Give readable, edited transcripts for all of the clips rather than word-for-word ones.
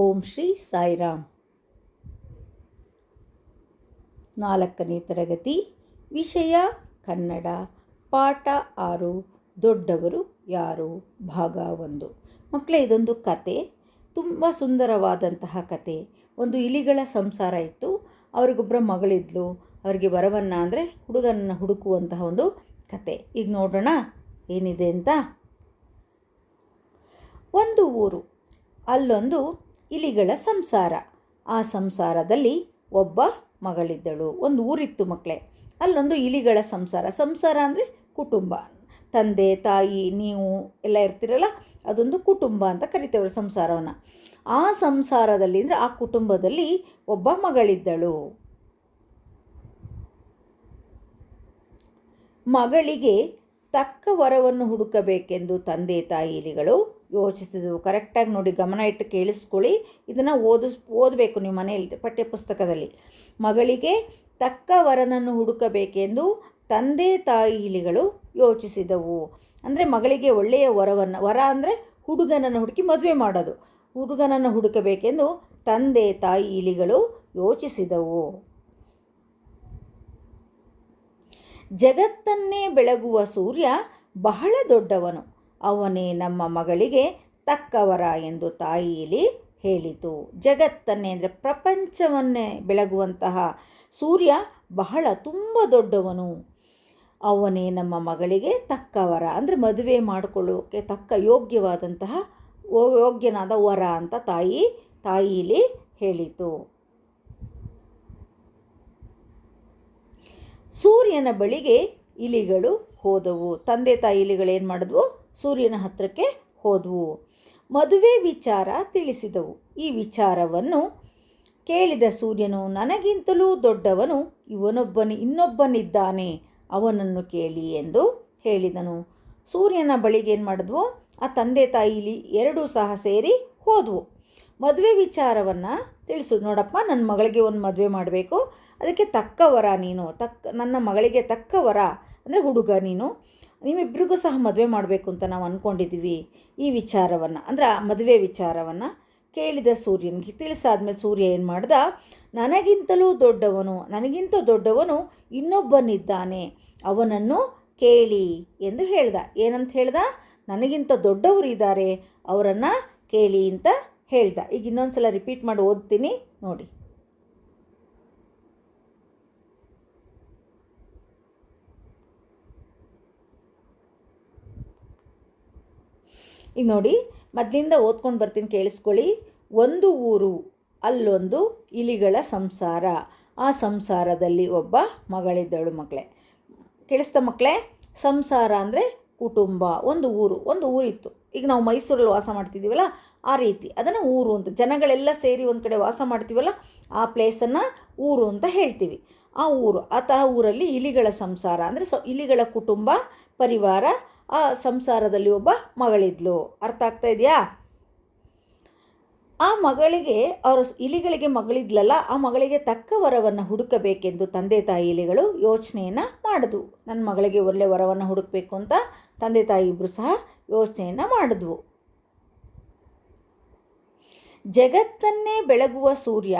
ಓಂ ಶ್ರೀ ಸಾಯಿರಾಮ್. 4ನೇ ತರಗತಿ, ವಿಷಯ ಕನ್ನಡ, ಪಾಠ 6, ದೊಡ್ಡವರು ಯಾರು, ಭಾಗ 1. ಮಕ್ಕಳೇ, ಇದೊಂದು ಕತೆ, ತುಂಬ ಸುಂದರವಾದಂತಹ ಕತೆ. ಒಂದು ಇಲಿಗಳ ಸಂಸಾರ ಇತ್ತು. ಅವ್ರಿಗೊಬ್ಬರ ಮಗಳಿದ್ಲು. ಅವರಿಗೆ ವರವನ್ನು ಅಂದರೆ ಹುಡುಗನನ್ನು ಹುಡುಕುವಂತಹ ಒಂದು ಕತೆ. ಈಗ ನೋಡೋಣ ಏನಿದೆ ಅಂತ. ಒಂದು ಊರು, ಅಲ್ಲೊಂದು ಇಲಿಗಳ ಸಂಸಾರ. ಆ ಸಂಸಾರದಲ್ಲಿ ಒಬ್ಬ ಮಗಳಿದ್ದಳು. ಒಂದು ಊರಿತ್ತು ಮಕ್ಕಳೇ. ಅಲ್ಲೊಂದು ಇಲಿಗಳ ಸಂಸಾರ ಅಂದರೆ ಕುಟುಂಬ. ತಂದೆ ತಾಯಿ ನೀವು ಎಲ್ಲ ಇರ್ತಿರಲ್ಲ, ಅದೊಂದು ಕುಟುಂಬ ಅಂತ ಕರಿತೇವೆ ಸಂಸಾರವನ್ನು. ಆ ಸಂಸಾರದಲ್ಲಿ ಅಂದರೆ ಆ ಕುಟುಂಬದಲ್ಲಿ ಒಬ್ಬ ಮಗಳಿದ್ದಳು. ಮಗಳಿಗೆ ತಕ್ಕ ವರವನ್ನು ಹುಡುಕಬೇಕೆಂದು ತಂದೆ ತಾಯಿ ಇಲಿಗಳು ಯೋಚಿಸಿದವು. ಕರೆಕ್ಟಾಗಿ ನೋಡಿ, ಗಮನ ಇಟ್ಟು ಕೇಳಿಸ್ಕೊಳ್ಳಿ. ಇದನ್ನು ಓದಬೇಕು ನೀವು ಮನೆಯಲ್ಲಿ ಪಠ್ಯಪುಸ್ತಕದಲ್ಲಿ. ಮಗಳಿಗೆ ತಕ್ಕ ವರನನ್ನು ಹುಡುಕಬೇಕೆಂದು ತಂದೆ ತಾಯಿ ಇಲಿಗಳು ಯೋಚಿಸಿದವು. ಅಂದರೆ ಮಗಳಿಗೆ ಒಳ್ಳೆಯ ವರ ಅಂದರೆ ಹುಡುಗನನ್ನು ಹುಡುಕಿ ಮದುವೆ ಮಾಡೋದು. ಹುಡುಗನನ್ನು ಹುಡುಕಬೇಕೆಂದು ತಂದೆ ತಾಯಿ ಇಲಿಗಳು ಯೋಚಿಸಿದವು. ಜಗತ್ತನ್ನೇ ಬೆಳಗುವ ಸೂರ್ಯ ಬಹಳ ದೊಡ್ಡವನು, ಅವನೇ ನಮ್ಮ ಮಗಳಿಗೆ ತಕ್ಕವರ ಎಂದು ತಾಯಿ ಇಲಿ ಹೇಳಿತು. ಜಗತ್ತನ್ನೇ ಅಂದರೆ ಪ್ರಪಂಚವನ್ನೇ ಬೆಳಗುವಂತಹ ಸೂರ್ಯ ಬಹಳ ತುಂಬ ದೊಡ್ಡವನು, ಅವನೇ ನಮ್ಮ ಮಗಳಿಗೆ ತಕ್ಕವರ ಅಂದರೆ ಮದುವೆ ಮಾಡಿಕೊಳ್ಳೋಕೆ ತಕ್ಕ ಯೋಗ್ಯನಾದ ವರ ಅಂತ ತಾಯಿ ಇಲಿ ಹೇಳಿತು. ಸೂರ್ಯನ ಬಳಿಗೆ ಇಲಿಗಳು ಹೋದವು. ತಂದೆ ತಾಯಿ ಇಲಿಗಳು ಏನು ಮಾಡಿದ್ವು? ಸೂರ್ಯನ ಹತ್ತಿರಕ್ಕೆ ಹೋದವು. ಮದುವೆ ವಿಚಾರ ತಿಳಿಸಿದವು. ಈ ವಿಚಾರವನ್ನು ಕೇಳಿದ ಸೂರ್ಯನು, ನನಗಿಂತಲೂ ದೊಡ್ಡವನು ಇನ್ನೊಬ್ಬನಿದ್ದಾನೆ, ಅವನನ್ನು ಕೇಳಿ ಎಂದು ಹೇಳಿದನು. ಸೂರ್ಯನ ಬಳಿಗೆ ಏನು ಮಾಡಿದ್ವು? ಆ ತಂದೆ ತಾಯಿ ಇಲಿ ಎರಡೂ ಸಹ ಸೇರಿ ಹೋದವು. ಮದುವೆ ವಿಚಾರವನ್ನು ತಿಳಿಸೋದು. ನೋಡಪ್ಪ, ನನ್ನ ಮಗಳಿಗೆ ಒಂದು ಮದುವೆ ಮಾಡಬೇಕು, ಅದಕ್ಕೆ ತಕ್ಕವರ ನೀನು, ನನ್ನ ಮಗಳಿಗೆ ತಕ್ಕವರ ಅಂದರೆ ಹುಡುಗ ನೀನು, ನೀವಿಬ್ಬರಿಗೂ ಸಹ ಮದುವೆ ಮಾಡಬೇಕು ಅಂತ ನಾವು ಅಂದ್ಕೊಂಡಿದ್ದೀವಿ. ಈ ವಿಚಾರವನ್ನು ಅಂದರೆ ಆ ಮದುವೆ ವಿಚಾರವನ್ನು ಕೇಳಿದ ಸೂರ್ಯನಿಗೆ ತಿಳಿಸಾದ್ಮೇಲೆ ಸೂರ್ಯ ಏನು ಮಾಡ್ದ? ನನಗಿಂತ ದೊಡ್ಡವನು ಇನ್ನೊಬ್ಬನಿದ್ದಾನೆ, ಅವನನ್ನು ಕೇಳಿ ಎಂದು ಹೇಳ್ದ. ಏನಂತ ಹೇಳ್ದ? ನನಗಿಂತ ದೊಡ್ಡವರು ಇದ್ದಾರೆ, ಅವರನ್ನು ಕೇಳಿ ಅಂತ ಹೇಳ್ದ. ಈಗ ಇನ್ನೊಂದು ಸಲ ರಿಪೀಟ್ ಮಾಡಿ ಓದ್ತೀನಿ ನೋಡಿ. ಈಗ ನೋಡಿ, ಮೊದಲಿಂದ ಓದ್ಕೊಂಡು ಬರ್ತೀನಿ, ಕೇಳಿಸ್ಕೊಳ್ಳಿ. ಒಂದು ಊರು, ಅಲ್ಲೊಂದು ಇಲಿಗಳ ಸಂಸಾರ. ಆ ಸಂಸಾರದಲ್ಲಿ ಒಬ್ಬ ಮಗಳಿದ್ದಳು. ಮಕ್ಕಳೇ ಕೇಳಿಸ್ತಾ ಮಕ್ಕಳೇ? ಸಂಸಾರ ಅಂದರೆ ಕುಟುಂಬ. ಒಂದು ಊರಿತ್ತು. ಈಗ ನಾವು ಮೈಸೂರಲ್ಲಿ ವಾಸ ಮಾಡ್ತಿದ್ದೀವಲ್ಲ, ಆ ರೀತಿ ಅದನ್ನು ಊರು ಅಂತ, ಜನಗಳೆಲ್ಲ ಸೇರಿ ಒಂದು ಕಡೆ ವಾಸ ಮಾಡ್ತೀವಲ್ಲ, ಆ ಪ್ಲೇಸನ್ನು ಊರು ಅಂತ ಹೇಳ್ತೀವಿ. ಆ ಥರ ಊರಲ್ಲಿ ಇಲಿಗಳ ಸಂಸಾರ ಅಂದರೆ ಇಲಿಗಳ ಕುಟುಂಬ ಪರಿವಾರ. ಆ ಸಂಸಾರದಲ್ಲಿ ಒಬ್ಬ ಮಗಳಿದ್ಲು. ಅರ್ಥ ಆಗ್ತಾ ಇದೆಯಾ? ಆ ಮಗಳಿಗೆ, ಇಲಿಗಳಿಗೆ ಮಗಳಿದ್ಲಲ್ಲ, ಆ ಮಗಳಿಗೆ ತಕ್ಕ ವರವನ್ನು ಹುಡುಕಬೇಕೆಂದು ತಂದೆ ತಾಯಿ ಇಲಿಗಳು ಯೋಚನೆಯನ್ನು ಮಾಡಿದ್ವು. ನನ್ನ ಮಗಳಿಗೆ ಒಳ್ಳೆಯ ವರವನ್ನು ಹುಡುಕಬೇಕು ಅಂತ ತಂದೆ ತಾಯಿ ಇಬ್ಬರು ಸಹ ಯೋಚನೆಯನ್ನು ಮಾಡಿದ್ವು. ಜಗತ್ತನ್ನೇ ಬೆಳಗುವ ಸೂರ್ಯ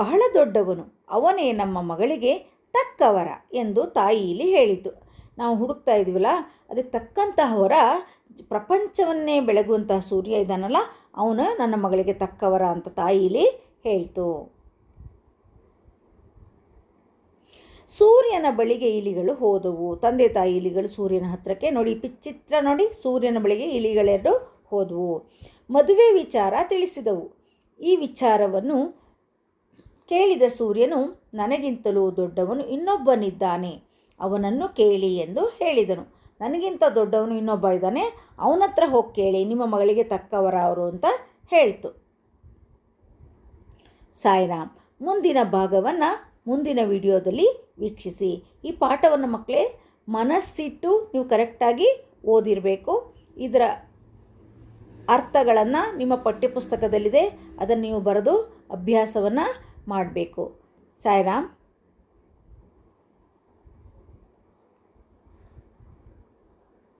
ಬಹಳ ದೊಡ್ಡವನು, ಅವನೇ ನಮ್ಮ ಮಗಳಿಗೆ ತಕ್ಕವರ ಎಂದು ತಾಯಿ ಇಲಿ ಹೇಳಿತು. ನಾವು ಹುಡುಕ್ತಾ ಇದ್ದೀವಲ್ಲ, ಅದಕ್ಕೆ ತಕ್ಕಂತಹ ವರ, ಪ್ರಪಂಚವನ್ನೇ ಬೆಳಗುವಂತಹ ಸೂರ್ಯ ಇದ್ದಾನಲ್ಲ, ಅವನು ನನ್ನ ಮಗಳಿಗೆ ತಕ್ಕವರ ಅಂತ ತಾಯಿ ಇಲಿ ಹೇಳ್ತು. ಸೂರ್ಯನ ಬಳಿಗೆ ಇಲಿಗಳು ಹೋದವು. ತಂದೆ ತಾಯಿ ಇಲಿಗಳು ಸೂರ್ಯನ ಹತ್ತಿರಕ್ಕೆ, ನೋಡಿ ಚಿತ್ರ ನೋಡಿ, ಸೂರ್ಯನ ಬಳಿಗೆ ಇಲಿಗಳೆರಡು ಹೋದವು. ಮದುವೆ ವಿಚಾರ ತಿಳಿಸಿದವು. ಈ ವಿಚಾರವನ್ನು ಕೇಳಿದ ಸೂರ್ಯನು, ನನಗಿಂತಲೂ ದೊಡ್ಡವನು ಇನ್ನೊಬ್ಬನಿದ್ದಾನೆ, ಅವನನ್ನು ಕೇಳಿ ಎಂದು ಹೇಳಿದನು. ನನಗಿಂತ ದೊಡ್ಡವನು ಇನ್ನೊಬ್ಬ ಇದ್ದಾನೆ, ಅವನ ಹತ್ರ ಹೋಗಿ ಕೇಳಿ, ನಿಮ್ಮ ಮಗಳಿಗೆ ತಕ್ಕವರ ಅವರು ಅಂತ ಹೇಳ್ತು. ಸಾಯಿರಾಮ್. ಮುಂದಿನ ಭಾಗವನ್ನು ಮುಂದಿನ ವಿಡಿಯೋದಲ್ಲಿ ವೀಕ್ಷಿಸಿ. ಈ ಪಾಠವನ್ನು ಮಕ್ಕಳೇ ಮನಸ್ಸಿಟ್ಟು ನೀವು ಕರೆಕ್ಟಾಗಿ ಓದಿರಬೇಕು. ಇದರ ಅರ್ಥಗಳನ್ನು ನಿಮ್ಮ ಪಠ್ಯಪುಸ್ತಕದಲ್ಲಿದೆ, ಅದನ್ನು ನೀವು ಬರೆದು ಅಭ್ಯಾಸವನ್ನು ಮಾಡಬೇಕು. ಸಾಯಿರಾಮ್.